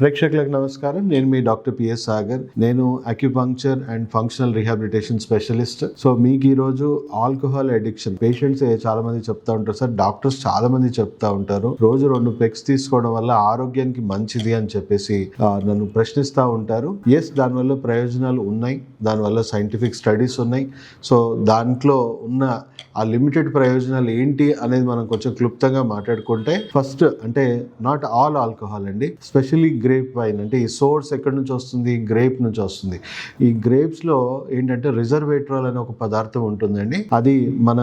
ప్రేక్షకులకు నమస్కారం. నేను మీ డాక్టర్ పిఎస్ సాగర్. నేను acupuncture and functional rehabilitation specialist. So మీకు ఈరోజు ఆల్కహాల్ అడిక్షన్ పేషెంట్స్ చాలా మంది చెప్తా ఉంటారు సార్, డాక్టర్స్ చాలా మంది చెప్తా ఉంటారు రోజు 2 పెగ్స్ తీసుకోవడం వల్ల ఆరోగ్యానికి మంచిది అని చెప్పేసి నన్ను ప్రశ్నిస్తూ ఉంటారు. ఎస్, దానివల్ల ప్రయోజనాలు ఉన్నాయి, దానివల్ల సైంటిఫిక్ స్టడీస్ ఉన్నాయి. సో దాంట్లో ఉన్న ఆ లిమిటెడ్ ప్రయోజనాలు ఏంటి అనేది మనం కొంచెం క్లుప్తంగా మాట్లాడుకుంటే, ఫస్ట్ అంటే నాట్ ఆల్ ఆల్కహాల్ అండి, స్పెషల్లీ గ్రేప్ వైన్. అంటే ఈ సోర్స్ ఎక్కడి నుంచి వస్తుంది? గ్రేప్ నుంచి వస్తుంది. ఈ గ్రేప్స్లో ఏంటంటే రిజర్వేట్రాల్ అనే ఒక పదార్థం ఉంటుందండి. అది మన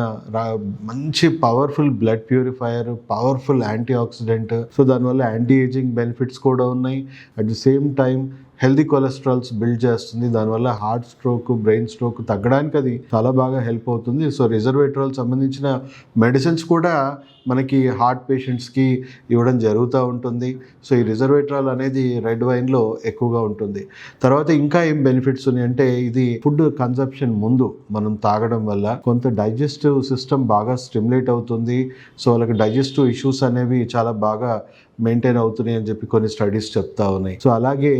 మంచి powerful blood purifier, powerful anti oxidant. So దానివల్ల యాంటీ ఏజింగ్ బెనిఫిట్స్ కూడా ఉన్నాయి. At the same time healthy cholesterols build చేస్తుంది. దానివల్ల హార్ట్ స్ట్రోక్, బ్రెయిన్ స్ట్రోక్ తగ్గడానికి అది చాలా బాగా హెల్ప్ అవుతుంది. సో రిజర్వేట్రాల్ సంబంధించిన మెడిసిన్స్ కూడా మనకి హార్ట్ పేషెంట్స్కి ఇవ్వడం జరుగుతూ ఉంటుంది. సో ఈ రిజర్వేట్రాల్ అనేది రెడ్ వైన్లో ఎక్కువగా ఉంటుంది. తర్వాత ఇంకా ఏం బెనిఫిట్స్ ఉన్నాయంటే, ఇది ఫుడ్ కన్సంప్షన్ ముందు మనం తాగడం వల్ల కొంత డైజెస్టివ్ సిస్టమ్ బాగా స్టిమ్యులేట్ అవుతుంది. సో వాళ్ళకి డైజెస్టివ్ ఇష్యూస్ అనేవి చాలా బాగా మెయింటైన్ అవుతున్నాయి అని చెప్పి కొన్ని స్టడీస్ చెప్తా ఉన్నాయి. సో అలాగే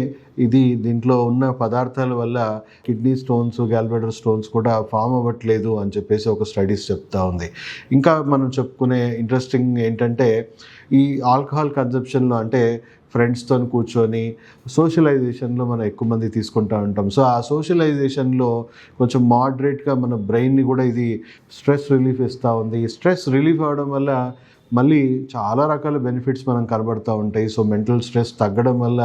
దీంట్లో ఉన్న పదార్థాల వల్ల కిడ్నీ స్టోన్స్, గ్యాల్బ్లాడర్ స్టోన్స్ కూడా ఫామ్ అవ్వట్లేదు అని చెప్పేసి ఒక స్టడీస్ చెప్తా ఉంది. ఇంకా మనం చెప్పుకునే ఇంట్రెస్టింగ్ ఏంటంటే, ఈ ఆల్కహాల్ కన్సంప్షన్లో అంటే ఫ్రెండ్స్తో కూర్చొని సోషలైజేషన్లో మనం ఎక్కువ మంది తీసుకుంటూ ఉంటాం. సో ఆ సోషలైజేషన్లో కొంచెం మోడరేట్గా మన బ్రెయిన్ని కూడా ఇది స్ట్రెస్ రిలీఫ్ ఇస్తూ ఉంది. స్ట్రెస్ రిలీఫ్ అవ్వడం వల్ల మళ్ళీ చాలా రకాల బెనిఫిట్స్ మనం కనబడుతూ ఉంటాయి. సో మెంటల్ స్ట్రెస్ తగ్గడం వల్ల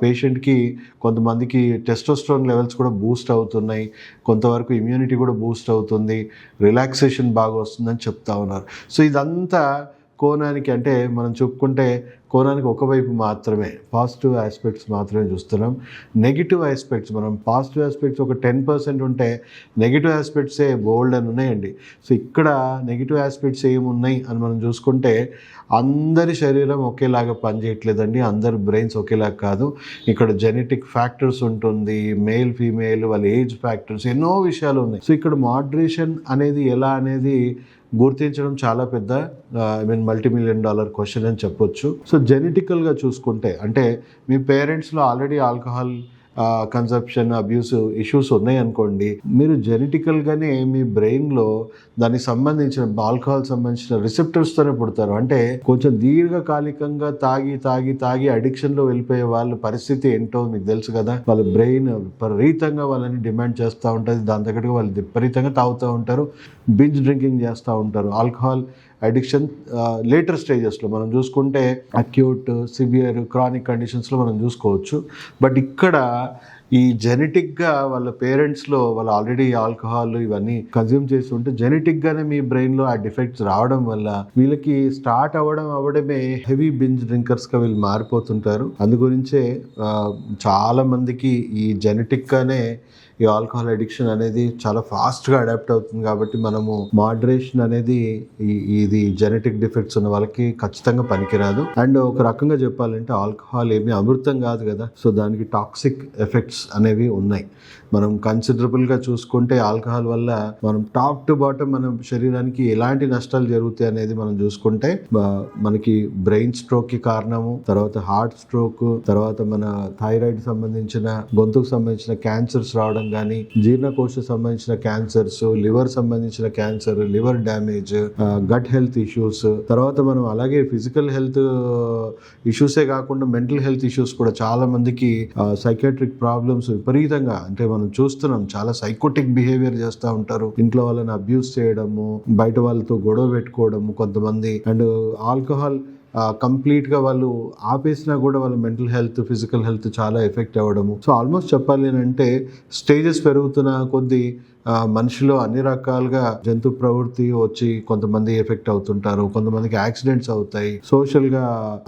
పేషెంట్కి, కొంతమందికి టెస్టోస్టెరాన్ లెవెల్స్ కూడా బూస్ట్ అవుతున్నాయి, కొంతవరకు ఇమ్యూనిటీ కూడా బూస్ట్ అవుతుంది, రిలాక్సేషన్ బాగా వస్తుందని చెప్తా ఉన్నారు. సో ఇదంతా కోణానికి, అంటే మనం చెప్పుకుంటే కోణానికి ఒకవైపు మాత్రమే, పాజిటివ్ ఆస్పెక్ట్స్ మాత్రమే చూస్తున్నాం. నెగిటివ్ ఆస్పెక్ట్స్, మనం పాజిటివ్ ఆస్పెక్ట్స్ ఒక 10% ఉంటే నెగిటివ్ ఆస్పెక్ట్సే బోల్డ్ అని ఉన్నాయండి. సో ఇక్కడ నెగిటివ్ ఆస్పెక్ట్స్ ఏమున్నాయి అని మనం చూసుకుంటే, అందరి శరీరం ఒకేలాగా పనిచేయట్లేదండి, అందరి బ్రెయిన్స్ ఒకేలాగా కాదు. ఇక్కడ జెనెటిక్ ఫ్యాక్టర్స్ ఉంటుంది, మేల్ ఫీమేల్ వాళ్ళ ఏజ్ ఫ్యాక్టర్స్, ఎన్నో విషయాలు ఉన్నాయి. సో ఇక్కడ మోడరేషన్ అనేది ఎలా అనేది గుర్తించడం చాలా పెద్ద $multi-million క్వశ్చన్ అని చెప్పొచ్చు. సో జెనెటికల్గా చూసుకుంటే, అంటే మీ పేరెంట్స్లో already alcohol consumption, abuse issues ఉన్నాయనుకోండి, మీరు జెనెటికల్గానే మీ బ్రెయిన్లో దానికి సంబంధించిన ఆల్కహాల్ సంబంధించిన రిసెప్టర్స్తోనే పుడతారు. అంటే కొంచెం దీర్ఘకాలికంగా తాగి అడిక్షన్లో వెళ్ళిపోయే వాళ్ళ పరిస్థితి ఏంటో మీకు తెలుసు కదా. వాళ్ళ బ్రెయిన్ విపరీతంగా వాళ్ళని డిమాండ్ చేస్తూ ఉంటుంది, దాని తగ్గట్టుగా వాళ్ళు విపరీతంగా తాగుతూ ఉంటారు, బింజ్ డ్రింకింగ్ చేస్తూ ఉంటారు. ఆల్కహాల్ అడిక్షన్ లేటర్ స్టేజెస్లో మనం చూసుకుంటే అక్యూట్, సివియర్, క్రానిక్ కండిషన్స్లో మనం చూసుకోవచ్చు. బట్ ఇక్కడ ఈ జెనెటిక్గా వాళ్ళ పేరెంట్స్లో వాళ్ళు ఆల్రెడీ ఆల్కహాల్ ఇవన్నీ కన్జ్యూమ్ చేస్తుంటే జెనెటిక్గానే మీ బ్రెయిన్లో ఆ డిఫెక్ట్స్ రావడం వల్ల వీళ్ళకి స్టార్ట్ అవ్వడమే హెవీ బింజ్ డ్రింకర్స్గా వీళ్ళు మారిపోతుంటారు. అందుగురించే చాలా మందికి ఈ జెనెటిక్గానే ఈ ఆల్కహాల్ అడిక్షన్ అనేది చాలా ఫాస్ట్గా అడాప్ట్ అవుతుంది. కాబట్టి మనము మోడరేషన్ అనేది ఇది జెనెటిక్ డిఫెక్ట్స్ ఉన్న వాళ్ళకి ఖచ్చితంగా పనికిరాదు. అండ్ ఒక రకంగా చెప్పాలంటే ఆల్కహాల్ ఏమీ అమృతం కాదు కదా. సో దానికి టాక్సిక్ ఎఫెక్ట్స్ అనేవి ఉన్నాయి. మనం కన్సిడరబుల్గా చూసుకుంటే ఆల్కహాల్ వల్ల మనం టాప్ టు బాటమ్ మన శరీరానికి ఎలాంటి నష్టాలు జరుగుతాయి అనేది మనం చూసుకుంటే, మనకి బ్రెయిన్ స్ట్రోక్కి కారణము, తర్వాత హార్ట్ స్ట్రోక్, తర్వాత మన థైరాయిడ్ సంబంధించిన, గొంతుకు సంబంధించిన క్యాన్సర్స్ రావడం కానీ, జీర్ణకోశ సంబంధించిన క్యాన్సర్స్, లివర్ సంబంధించిన cancer, liver damage, gut health issues, తర్వాత మనం అలాగే ఫిజికల్ హెల్త్ ఇష్యూసే కాకుండా మెంటల్ హెల్త్ ఇష్యూస్ కూడా చాలా మందికి, సైకాట్రిక్ ప్రాబ్లమ్స్ విపరీతంగా, అంటే మనం చూస్తున్నాం చాలా సైకోటిక్ బిహేవియర్ చేస్తూ ఉంటారు. ఇంట్లో వాళ్ళని అబ్యూస్ చేయడము, బయట వాళ్ళతో గొడవ పెట్టుకోవడము కొంతమంది. అండ్ ఆల్కహాల్ కంప్లీట్గా వాళ్ళు ఆపేసినా కూడా వాళ్ళ మెంటల్ హెల్త్, ఫిజికల్ హెల్త్ చాలా ఎఫెక్ట్ అవ్వడము. సో ఆల్మోస్ట్ చెప్పాలి అంటే స్టేజెస్ పెరుగుతున్న కొద్దీ మనిషిలో అన్ని రకాలుగా జంతు ప్రవృత్తి వచ్చి కొంతమంది ఎఫెక్ట్ అవుతుంటారు, కొంతమందికి యాక్సిడెంట్స్ అవుతాయి, సోషల్గా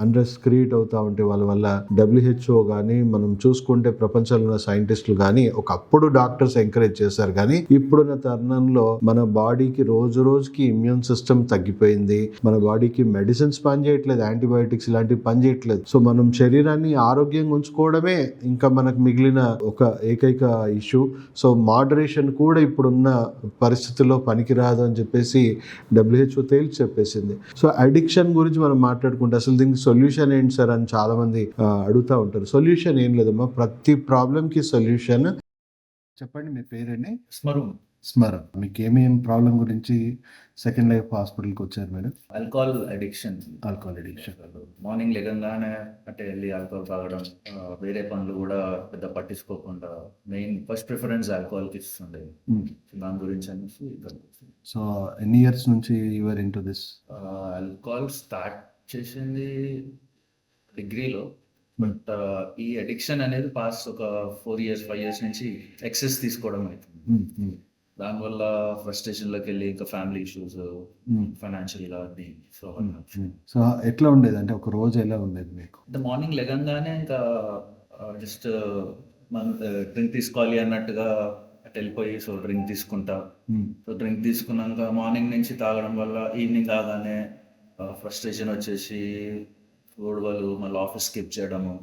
అన్రెస్ట్ క్రియేట్ అవుతూ ఉంటే వాళ్ళ వల్ల. WHO కానీ మనం చూసుకుంటే ప్రపంచంలో ఉన్న సైంటిస్టులు కానీ ఒకప్పుడు డాక్టర్స్ ఎంకరేజ్ చేశారు, కానీ ఇప్పుడున్న తరుణంలో మన బాడీకి రోజుకి ఇమ్యూన్ సిస్టమ్ తగ్గిపోయింది, మన బాడీకి మెడిసిన్స్ పనిచేయట్లేదు, యాంటీబయాటిక్స్ ఇలాంటివి పనిచేయట్లేదు. సో మనం శరీరాన్ని ఆరోగ్యంగా ఉంచుకోవడమే ఇంకా మనకు మిగిలిన ఒక ఏకైక ఇష్యూ. సో మోడరేషన్ కూడా ఇప్పుడున్న పరిస్థితుల్లో పనికిరాదు అని చెప్పేసి WHO తేల్చి చెప్పేసింది. సో అడిక్షన్ గురించి మనం మాట్లాడుకుంటే అసలు దీనికి సొల్యూషన్ ఏంటి సార్ అని చాలామంది అడుగుతూ ఉంటారు. సొల్యూషన్ ఏం లేదమ్మా, ప్రతి ప్రాబ్లంకి సొల్యూషన్. చెప్పండి, మీ పేరండి? స్మరణ. మీకు ఏమేం ప్రాబ్లం గురించి సెకండ్ లైఫ్ హాస్పిటల్కి వచ్చారు మేడం? Alcohol addiction. మార్నింగ్ లెగంగానే అంటే వెళ్ళి ఆల్కహాల్ తాగడం, వేరే పనులు కూడా పెద్ద పట్టించుకోకుండా మెయిన్ ఫస్ట్ ప్రిఫరెన్స్ ఆల్కహాల్కి ఇస్తుండే. దాని గురించి అనేసి సో ఎన్ని ఇయర్స్ నుంచి your in to this? Alcohol start చేసింది డిగ్రీలో, బట్ ఈ అడిక్షన్ అనేది పాస్ట్ ఒక 4 years 5 years నుంచి ఎక్సెస్ తీసుకోవడం అవుతుంది. దానివల్ల ఫ్రస్ట్రేషన్లోకి వెళ్ళి ఇంకా ఫ్యామిలీ ఇష్యూస్, ఫైనాన్షియల్గా అన్ని. సో ఎట్లా ఉండేది అంటే ఒక రోజు ఎలా ఉండేది మీకు? అంటే మార్నింగ్ లెగంగానే ఇంకా జస్ట్ మనం డ్రింక్ తీసుకోవాలి అన్నట్టుగా అటు వెళ్ళిపోయి సో డ్రింక్ తీసుకుంటా. సో డ్రింక్ తీసుకున్నాక మార్నింగ్ నుంచి తాగడం వల్ల ఈవినింగ్ కాగానే ఫ్రస్ట్రేషన్ వచ్చేసి గొడవలు, మళ్ళీ ఆఫీస్ స్కిప్ చేయడము.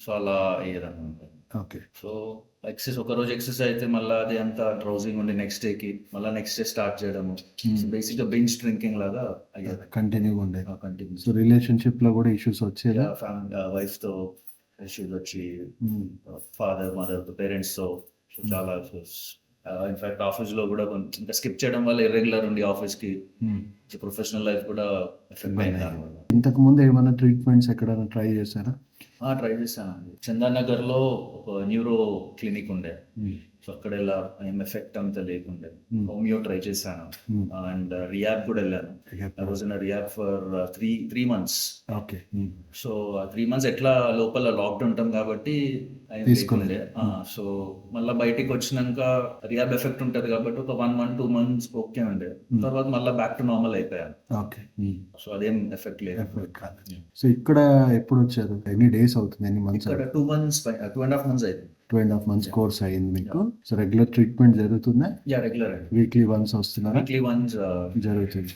సో అలా అయ్యేదన్నమాట. ఓకే. సో ఒక రోజు ఎక్సెస్ అయితే మళ్ళీ అది అంతా డ్రౌజింగ్ ఉండి నెక్స్ట్ డేకి మళ్ళీ నెక్స్ట్ డే స్టార్ట్ చేయడము. బేసిక్గా బింజ్ డ్రింకింగ్ లాగా అయ్యేది, కంటిన్యూగా ఉండేది. కంటిన్యూ. సో రిలేషన్షిప్ లో కూడా ఇష్యూస్ వచ్చేది, వైఫ్ తో ఇష్యూస్ వచ్చి, ఫాదర్ మదర్ పేరెంట్స్ తో చాలా ఇష్యూస్. ఇన్ఫాక్ట్ ఆఫీస్ లో కూడా ఇంకా స్కిప్ చేయడం వల్ల ఇర్రెగ్యులర్ ఉండి ఆఫీస్ కి ప్రొఫెషనల్ లైఫ్ కూడా ఎఫెక్ట్ అయింది దానివల్ల. ఇంతకు ముందు ఏమైనా ట్రీట్మెంట్స్ ఎక్కడైనా ట్రై చేశారా? ట్రై చేశానండి. చందానగర్ లో ఒక న్యూరో క్లినిక్ ఉండే, సో అక్కడ ఇలా ఏం ఎఫెక్ట్ అంతా లేకుండే. హోమియో ట్రై చేశాను అండ్ రియాబ్ కూడా వెళ్ళాను. I was in rehab for 3 months. Okay. So 3 months ఎట్లా లోపల లాక్డ్ ఉంటాం కాబట్టి తీసుకుండే. సో మళ్ళీ బయటికి వచ్చినాక రియాబ్ ఎఫెక్ట్ ఉంటది కాబట్టి ఒక 1 month 2 months ఓకే ఉండే. తర్వాత మళ్ళీ బ్యాక్ టు నార్మల్ అయిపోయాను. ఓకే. సో అదేం ఎఫెక్ట్ లేదు. సో ఇక్కడ ఎప్పుడు వచ్చారు? ఎన్ని డేస్ అవుతుంది? ఎన్ని మంత్స్? ఇక్కడ 2 months 2.5 months అయింది. 2.5 months కోర్స్ అయింది మీకు. సో రెగ్యులర్ ట్రీట్మెంట్ జరుగుతుందా? రెగ్యులర్ వీక్లీ వన్స్ వస్తున్నారా? వీక్లీ వన్స్ జరుగుతుంది.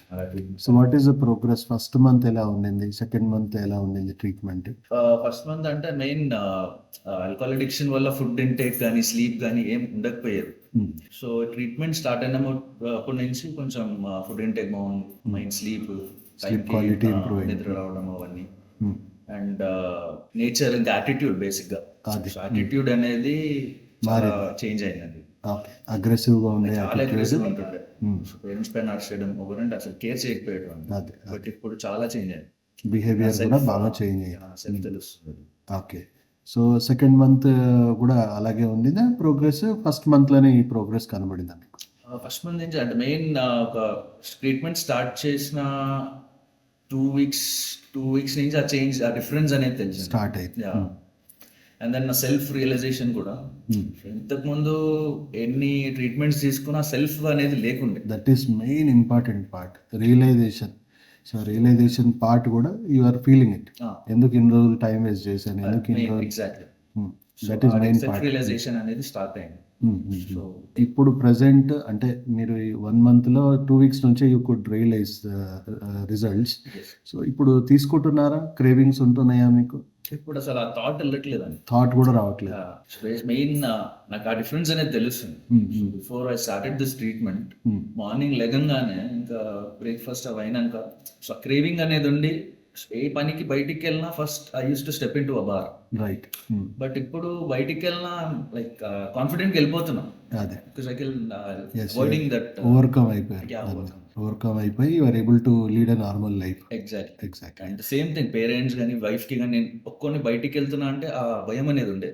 So what is the progress? First month ఎలా ఉండింది, సెకండ్ మంత్ ఎలా ఉండింది ట్రీట్మెంట్? ఫస్ట్ మంత్ అంటే మెయిన్ ఆల్కహాల్ అడిక్షన్ వల్ల ఫుడ్ ఇంటేక్ కానీ స్లీప్ కానీ ఏం ఉండకపోయేది. సో ట్రీట్మెంట్ స్టార్ట్ అయినప్పటి నుంచి కొంచెం ఫుడ్ ఇంటేక్ బాగుంది, మైండ్ స్లీప్ క్వాలిటీ ఇంప్రూవ్ నిద్ర రావడం అవన్నీ. అండ్ నేచర్ ఇంకా యాటిట్యూడ్ బేసిక్గా యాటిట్యూడ్ అనేది చేంజ్ అయిందండి. అగ్రెసివ్ గా ఉండే, చాలా అగ్రెసివ్ ఉంటుండే. పేరెంట్స్ పైన అరిచేయడం, ఒకరంటే అసలు కేర్ చేయకపోయేటం. బట్ ఇప్పుడు చాలా చేంజ్ అయింది. బిహేవియర్ కూడా బాగా చేంజ్ అయ్యింది, సెల్ఫ్ తెలుస్తుంది. ఓకే. సో సెకండ్ మంత్ కూడా అలాగే ఉండిందా ప్రోగ్రెస్? ఫస్ట్ మంత్ లోనే ఈ ప్రోగ్రెస్ కనబడిందా మీకు? ఫస్ట్ మంత్ నుంచి అంటే మెయిన్ ఒక ట్రీట్మెంట్ స్టార్ట్ చేసిన 2 weeks నుంచి ఆ చేంజ్, ఆ డిఫరెన్స్ అనేది తెలిసింది, స్టార్ట్ అయింది. అండ్ దెన్ నా సెల్ఫ్ రియలైజేషన్ కూడా. ఇంతకు ముందు ఎన్ని ట్రీట్మెంట్స్ తీసుకున్నా సెల్ఫ్ అనేది లేకుండే. That is main important part, realization. So realization part కూడా యు ఆర్ ఫీలింగ్ ఇట్. ఎందుకు ఇన్ని రోజులు టైం వేస్ట్ చేశాను, ఎందుకు ఇన్ని రోజులు. Exactly. That is main part. Realization అనేది స్టార్ట్ అయింది. సో ఇప్పుడు ప్రెసెంట్ అంటే మీరు 1 month లో 2 weeks నుంచే you could realize results. So ఇప్పుడు తీసుకుంటున్నారా? క్రేవింగ్స్ ఉంటున్నాయా మీకు? ఇప్పుడు అసలు ఆ థాట్ వెళ్ళట్లేదండి, థాట్ కూడా రావట్లేదు. మెయిన్ నాకు ఆ డిఫరెన్స్ అనేది తెలుస్తుంది. Before I started this treatment, morning లెగంగానే ఇంకా బ్రేక్ఫాస్ట్ అవి అయినాక సో క్రేవింగ్ అనేది ఉండి ఏ పనికి బయటికి వెళ్ళినా first I use to step in to a bar. Right. But ఇప్పుడు బయటికి వెళ్ళినా లైక్ కాన్ఫిడెంట్ బిల్పోతున్నా. అదే అవాయిడింగ్ దట్. ఓవర్కమ్ అయిపోయి you are able to lead a normal life. Exactly. And same thing parents కానీ వైఫ్ కి కానీ నేను ఒక్కొని బయటికి వెళ్తున్నా అంటే ఆ భయం అనేది ఉండే.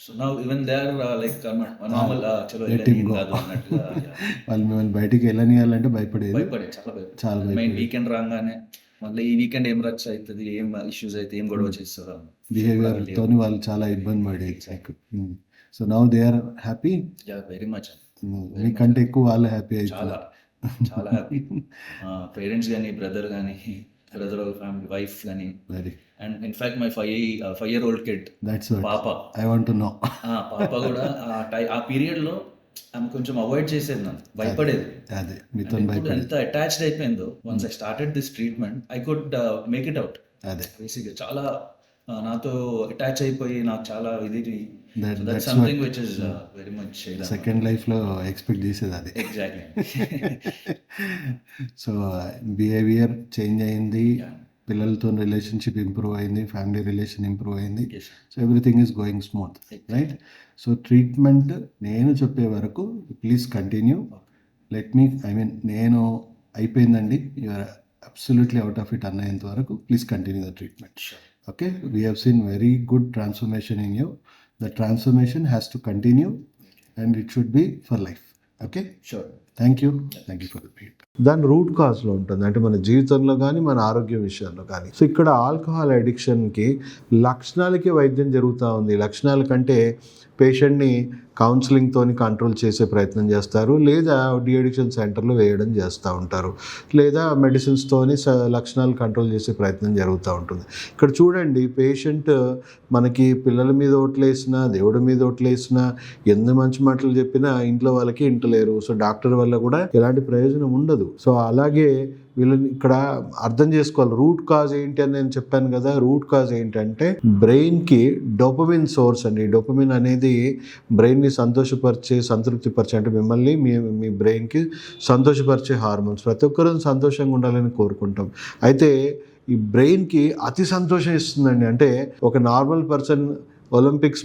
So now even they are like normal, చలో కాదు అన్నట్టుగా. వాళ్ళు మిమ్మల్ని బయటికి వెళ్ళనియాలంటే భయపడే చాలా మెయిన్ వీకెండ్ రాగానే మళ్ళీ ఈ వీకెండ్ ఏం రచ్చ అవుతుంది, ఏం ఇష్యూస్ అయితే, ఏం గొడవ చేస్తారు, బిహేవియర్ తోని వాళ్ళు చాలా ఇబ్బంది పడేది. So now they are happy. Very much. మీకంటే ఎక్కువ వాళ్ళు హ్యాపీ చాలా చాలా హ్యాపీ. పేరెంట్స్ కానీ బ్రదర్ ఫ్యామిలీ వైఫ్ కానీ. And in fact my 5-year-old kid, పాప, ఐ వాంట్ టు నో. పాప కూడా ఆ పీరియడ్ లో ఆమె కొంచెం అవాయిడ్ చేసేది, నన్ను భయపడేది. అదే ఎంత అటాచ్డ్ అయిపోయిందో once I started this treatment I could make it out. అదే బేసిక్గా చాలా నాతో అటాచ్ అయిపోయి నాకు చాలా ఇది so that's something which is very much second లైఫ్లో ఎక్స్పెక్ట్ చేసేది అది. ఎగ్జాక్ట్లీ. సో బిహేవియర్ చేంజ్ అయింది, పిల్లలతో రిలేషన్షిప్ ఇంప్రూవ్ అయింది, ఫ్యామిలీ రిలేషన్ ఇంప్రూవ్ అయింది. So everything is going smooth, right? So treatment నేను చెప్పే వరకు ప్లీజ్ కంటిన్యూ. నేను అయిపోయిందండి, you're absolutely out of it అన్నంత వరకు please continue the treatment. Okay, we have seen very good transformation in you. The transformation has to continue and it should be for life. Okay, sure. Thank you for the feedback. దాని route కాజ్లో ఉంటుంది, అంటే మన జీవితంలో కానీ మన ఆరోగ్య విషయాల్లో కానీ. సో ఇక్కడ ఆల్కహాల్ అడిక్షన్కి లక్షణాలకి వైద్యం జరుగుతూ ఉంది. లక్షణాల కంటే పేషెంట్ని కౌన్సిలింగ్తో కంట్రోల్ చేసే ప్రయత్నం చేస్తారు, లేదా డి అడిక్షన్ సెంటర్లో వేయడం చేస్తూ ఉంటారు, లేదా మెడిసిన్స్తోని లక్షణాలు కంట్రోల్ చేసే ప్రయత్నం జరుగుతూ ఉంటుంది. ఇక్కడ చూడండి, పేషెంట్ మనకి పిల్లల మీద ఓట్లేసినా, దేవుడి మీద ఓట్లేసినా, ఎన్ని మంచి మాటలు చెప్పినా ఇంట్లో వాళ్ళకి ఇంటలేరు. సో డాక్టర్ వల్ల కూడా ఎలాంటి ప్రయోజనం ఉండదు. సో అలాగే వీళ్ళని ఇక్కడ అర్థం చేసుకోవాలి. రూట్ కాజ్ ఏంటి అని నేను చెప్పాను కదా. రూట్ కాజ్ ఏంటంటే బ్రెయిన్కి డోపమిన్ సోర్స్ అండి. డోపమిన్ అనేది బ్రెయిన్ని సంతోషపరిచే, సంతృప్తిపరిచే, అంటే మిమ్మల్ని మీ బ్రెయిన్కి సంతోషపరిచే హార్మోన్స్. ప్రతి ఒక్కరూ సంతోషంగా ఉండాలని కోరుకుంటాం. అయితే ఈ బ్రెయిన్కి అతి సంతోషం ఇస్తుందండి. అంటే ఒక నార్మల్ పర్సన్ ఒలింపిక్స్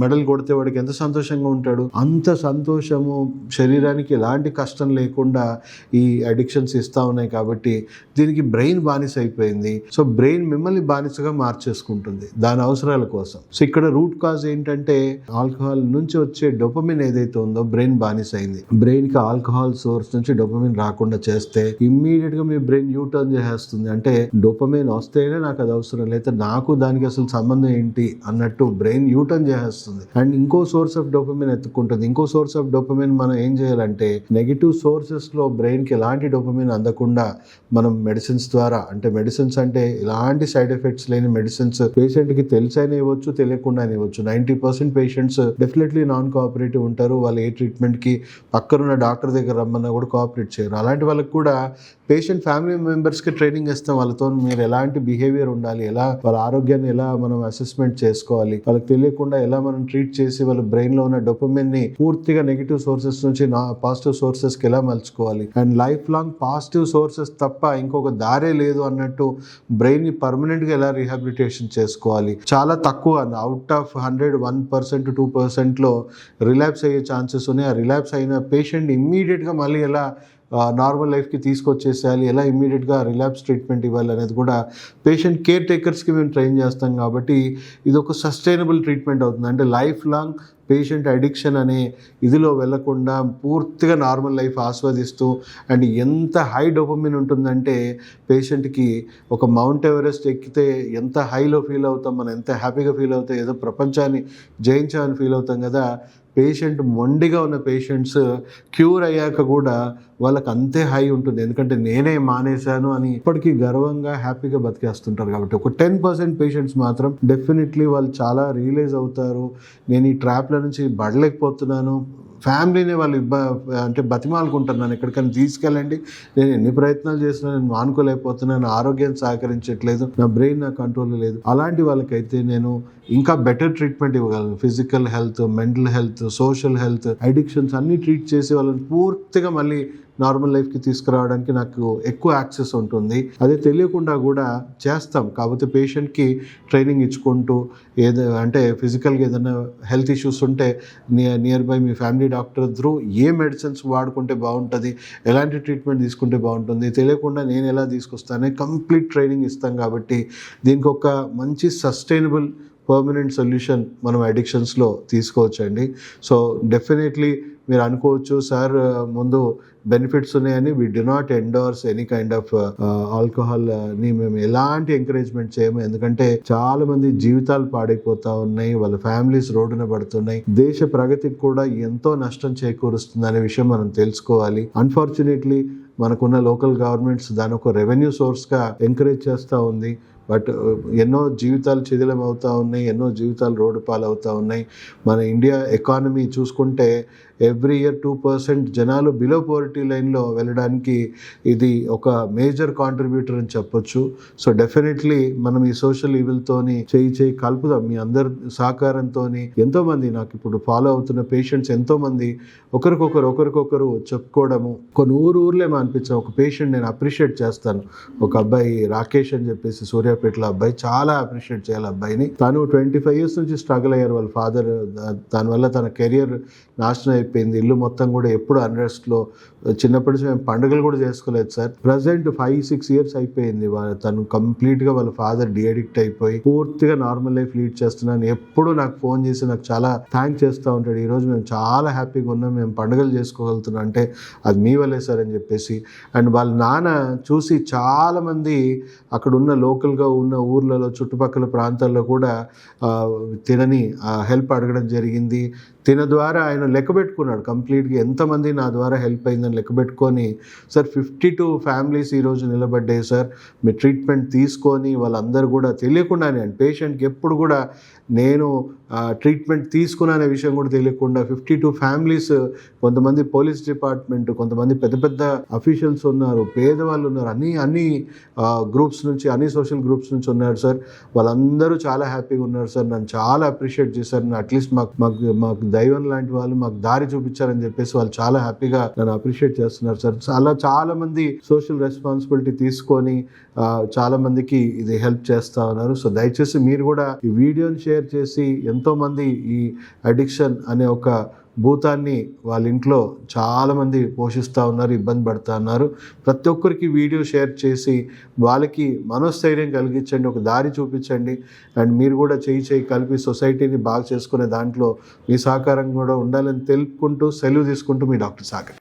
మెడల్ కొడితే వాడికి ఎంత సంతోషంగా ఉంటాడు, అంత సంతోషము శరీరానికి ఎలాంటి కష్టం లేకుండా ఈ అడిక్షన్స్ ఇస్తూ ఉన్నాయి. కాబట్టి దీనికి బ్రెయిన్ బానిస అయిపోయింది. సో బ్రెయిన్ మిమ్మల్ని బానిసగా మార్చేసుకుంటుంది దాని అవసరాల కోసం. సో ఇక్కడ రూట్ కాజ్ ఏంటంటే ఆల్కహాల్ నుంచి వచ్చే డోపమిన్ ఏదైతే ఉందో బ్రెయిన్ బానిస అయింది. బ్రెయిన్కి ఆల్కహాల్ సోర్స్ నుంచి డోపమిన్ రాకుండా చేస్తే ఇమ్మీడియట్గా మీ బ్రెయిన్ యూటర్న్ చేసేస్తుంది. అంటే డోపమిన్ వస్తేనే నాకు అది అవసరం, లేదా నాకు దానికి అసలు సంబంధం ఏంటి అన్నట్టు బ్రెయిన్ యూటర్న్ చేస్తుంది. అండ్ ఇంకో సోర్స్ ఆఫ్ డోపమిన్ ఎత్తుకుంటుంది. ఇంకో సోర్స్ ఆఫ్ డోపమిన్ మనం ఏం చేయాలంటే నెగిటివ్ సోర్సెస్లో బ్రెయిన్కి ఎలాంటి డోపమిన్ అందకుండా మనం మెడిసిన్స్ ద్వారా, అంటే మెడిసిన్స్ అంటే ఎలాంటి సైడ్ ఎఫెక్ట్స్ లేని మెడిసిన్స్ పేషెంట్కి తెలిసైనా ఇవ్వచ్చు, తెలియకుండా ఇవ్వచ్చు. 90% పేషెంట్స్ డెఫినెట్లీ నాన్ కోఆపరేటివ్ ఉంటారు. వాళ్ళు ఏ ట్రీట్మెంట్కి పక్కనున్న డాక్టర్ దగ్గర రమ్మన్నా కూడా కోఆపరేట్ చేయరు. అలాంటి వాళ్ళకి కూడా పేషెంట్ ఫ్యామిలీ మెంబర్స్కి ట్రైనింగ్ ఇస్తాం. వాళ్ళతో మీరు ఎలాంటి బిహేవియర్ ఉండాలి, ఎలా వాళ్ళ ఆరోగ్యాన్ని ఎలా మనం అసెస్మెంట్ చేసుకోవాలి, వాళ్ళకి తెలియకుండా ఎలా మనం ట్రీట్ చేసి వాళ్ళ బ్రెయిన్లో ఉన్న డోపమిన్ని పూర్తిగా నెగిటివ్ సోర్సెస్ నుంచి పాజిటివ్ సోర్సెస్కి ఎలా మలుచుకోవాలి. And life long positive sources తప్ప ఇంకొక దారే లేదు అన్నట్టు బ్రెయిన్ని పర్మనెంట్గా ఎలా రీహాబిలిటేషన్ చేసుకోవాలి. చాలా తక్కువ, అవుట్ ఆఫ్ 100 1% 2%లో రిలాప్స్ అయ్యే ఛాన్సెస్ ఉన్నాయి. ఆ రిలాప్స్ అయిన పేషెంట్ ఇమ్మీడియట్గా మళ్ళీ ఎలా నార్మల్ లైఫ్కి తీసుకొచ్చేసేయాలి, ఎలా ఇమ్మీడియట్గా రిలాప్స్ ట్రీట్మెంట్ ఇవ్వాలి అనేది కూడా పేషెంట్ కేర్ టేకర్స్కి మేము ట్రైన్ చేస్తాం. కాబట్టి ఇది ఒక సస్టైనబుల్ ట్రీట్మెంట్ అవుతుంది. అంటే లైఫ్ లాంగ్ పేషెంట్ అడిక్షన్ అనే ఇదిలో వెళ్లకుండా పూర్తిగా నార్మల్ లైఫ్ ఆస్వాదిస్తూ, అండ్ ఎంత హై డోపమిన్ ఉంటుందంటే పేషెంట్కి ఒక మౌంట్ ఎవరెస్ట్ ఎక్కితే ఎంత హైలో ఫీల్ అవుతాం, మనం ఎంత హ్యాపీగా ఫీల్ అవుతాం, ఏదో ప్రపంచాన్ని జయించామని ఫీల్ అవుతాం కదా. పేషెంట్ మొండిగా ఉన్న పేషెంట్స్ క్యూర్ అయ్యాక కూడా వాళ్ళకి అంతే హై ఉంటుంది. ఎందుకంటే నేనే మానేశాను అని ఇప్పటికీ గర్వంగా హ్యాపీగా బతికేస్తుంటారు. కాబట్టి ఒక 10% పేషెంట్స్ మాత్రం డెఫినెట్లీ వాళ్ళు చాలా రియలైజ్ అవుతారు, నేను ఈ ట్రాప్ల నుంచి పడలేకపోతున్నాను. ఫ్యామిలీని వాళ్ళు అంటే బతిమాలుకుంటారు, నన్ను ఎక్కడికైనా తీసుకెళ్ళండి, నేను ఎన్ని ప్రయత్నాలు చేసినా నేను మానుకోలేకపోతున్నాను, ఆరోగ్యం సహకరించట్లేదు, నా బ్రెయిన్ నా కంట్రోల్ లేదు. అలాంటి వాళ్ళకైతే నేను ఇంకా బెటర్ ట్రీట్మెంట్ ఇవ్వగలను. Physical health, mental health, social health, addictions అన్నీ ట్రీట్ చేసి వాళ్ళని పూర్తిగా మళ్ళీ నార్మల్ లైఫ్కి తీసుకురావడానికి నాకు ఎక్కువ యాక్సెస్ ఉంటుంది. అదే తెలియకుండా కూడా చేస్తాం. కాకపోతే పేషెంట్కి ట్రైనింగ్ ఇచ్చుకుంటూ అంటే ఫిజికల్గా ఏదైనా హెల్త్ ఇష్యూస్ ఉంటే near by me family doctor through a medicines వాడుకుంటే బాగుంటుంది, ఎలాంటి ట్రీట్మెంట్ తీసుకుంటే బాగుంటుంది తెలియకుండా నేను ఎలా తీసుకొస్తానే కంప్లీట్ ట్రైనింగ్ ఇస్తాం. కాబట్టి దీనికి ఒక మంచి సస్టైనబుల్ పర్మనెంట్ సొల్యూషన్ మనం అడిక్షన్స్లో తీసుకోవచ్చండి. సో డెఫినెట్లీ మీరు అనుకోవచ్చు, సార్ ముందు బెనిఫిట్స్ ఉన్నాయని, we do not endorse any kind of ఆల్కహాల్ని మేము ఎలాంటి ఎంకరేజ్మెంట్ చేయము. ఎందుకంటే చాలా మంది జీవితాలు పాడైపోతూ ఉన్నాయి, వాళ్ళ ఫ్యామిలీస్ రోడ్డున పడుతున్నాయి, దేశ ప్రగతికి కూడా ఎంతో నష్టం చేకూరుస్తుంది అనే విషయం మనం తెలుసుకోవాలి. అన్ఫార్చునేట్లీ మనకున్న లోకల్ గవర్నమెంట్స్ దాని ఒక రెవెన్యూ సోర్స్గా ఎంకరేజ్ చేస్తూ ఉంది. బట్ ఎన్నో జీవితాలు శిథిలం అవుతూ ఉన్నాయి, ఎన్నో జీవితాలు రోడ్డు పాలవుతూ ఉన్నాయి. మన ఇండియా ఎకానమీ చూసుకుంటే ఎవ్రీ ఇయర్ 2% జనాలు బిలో పోవర్టీ లైన్లో వెళ్ళడానికి ఇది ఒక మేజర్ కాంట్రిబ్యూటర్ అని చెప్పొచ్చు. సో డెఫినెట్లీ మనం ఈ సోషల్ ఈవిల్తోని చేయి కలుపుదాం. మీ అందరి సహకారంతో ఎంతోమంది నాకు ఇప్పుడు ఫాలో అవుతున్న పేషెంట్స్ ఎంతోమంది ఒకరికొకరు చెప్పుకోవడము, కొన్ని ఊర్లే అనిపించాం. ఒక పేషెంట్ నేను అప్రిషియేట్ చేస్తాను, ఒక అబ్బాయి రాకేష్ అని చెప్పేసి సూర్యాపేటలో అబ్బాయి, చాలా అప్రిషియేట్ చేయాలి అబ్బాయిని. తను 25 years నుంచి స్ట్రగుల్ అయ్యారు వాళ్ళ ఫాదర్, దానివల్ల తన కెరియర్ నాశనం అయిపోయింది. ఇల్లు మొత్తం కూడా ఎప్పుడు అన్రెస్ట్లో, చిన్నప్పటి నుంచి మేము పండుగలు కూడా చేసుకోలేదు సార్. ప్రజెంట్ 5-6 years అయిపోయింది. తను కంప్లీట్గా వాళ్ళ ఫాదర్ డిఅడిక్ట్ అయిపోయి పూర్తిగా నార్మల్ లైఫ్ లీడ్ చేస్తున్నాను. ఎప్పుడు నాకు ఫోన్ చేసి నాకు చాలా థ్యాంక్ చేస్తూ ఉంటాడు. ఈరోజు మేము చాలా హ్యాపీగా ఉన్నాం, మేము పండుగలు చేసుకోగలుగుతున్నాం అంటే అది మీ వల్లే సార్ అని చెప్పేసి. అండ్ వాళ్ళ నాన్న చూసి చాలామంది అక్కడ ఉన్న లోకల్గా ఉన్న ఊర్లలో చుట్టుపక్కల ప్రాంతాల్లో కూడా తినని హెల్ప్ అడగడం జరిగింది. తిన ద్వారా ఆయన లెక్క పెట్టుకున్నాడు కంప్లీట్గా ఎంతమంది నా ద్వారా హెల్ప్ అయిందని లెక్క పెట్టుకొని, సార్ 52 ఫ్యామిలీస్ ఈరోజు నిలబడ్డాయి సార్. మీ ట్రీట్మెంట్ తీసుకొని వాళ్ళందరూ కూడా తెలియకుండానే, అండ్ పేషెంట్కి ఎప్పుడు కూడా నేను ట్రీట్మెంట్ తీసుకున్నానే విషయం కూడా తెలియకుండా 52 ఫ్యామిలీస్, కొంతమంది పోలీస్ డిపార్ట్మెంట్, కొంతమంది పెద్ద పెద్ద అఫీషియల్స్ ఉన్నారు, పేదవాళ్ళు ఉన్నారు, అన్ని గ్రూప్స్ నుంచి, అన్ని సోషల్ గ్రూప్స్ నుంచి ఉన్నారు సార్. వాళ్ళందరూ చాలా హ్యాపీగా ఉన్నారు సార్. నన్ను చాలా అప్రిషియేట్ చేశారు. అట్లీస్ట్ మాకు దైవం లాంటి వాళ్ళు మాకు దారి చూపించారని చెప్పేసి వాళ్ళు చాలా హ్యాపీగా నన్ను అప్రిషియేట్ చేస్తున్నారు సార్. చాలా మంది సోషల్ రెస్పాన్సిబిలిటీ తీసుకొని చాలా మందికి ఇది హెల్ప్ చేస్తా ఉన్నారు. సో దయచేసి మీరు కూడా ఈ వీడియోని షేర్ చేసి, ఎంతోమంది ఈ అడిక్షన్ అనే ఒక భూతాన్ని వాళ్ళ ఇంట్లో చాలామంది పోషిస్తూ ఉన్నారు, ఇబ్బంది పడుతూ ఉన్నారు. ప్రతి ఒక్కరికి వీడియో షేర్ చేసి వాళ్ళకి మనోస్థైర్యం కలిగించండి, ఒక దారి చూపించండి. అండ్ మీరు కూడా చేయి కలిపి సొసైటీని బాగా చేసుకునే దాంట్లో మీ సహకారం కూడా ఉండాలని తెలుపుకుంటూ సెలవు తీసుకుంటూ మీ డాక్టర్ సాగర్.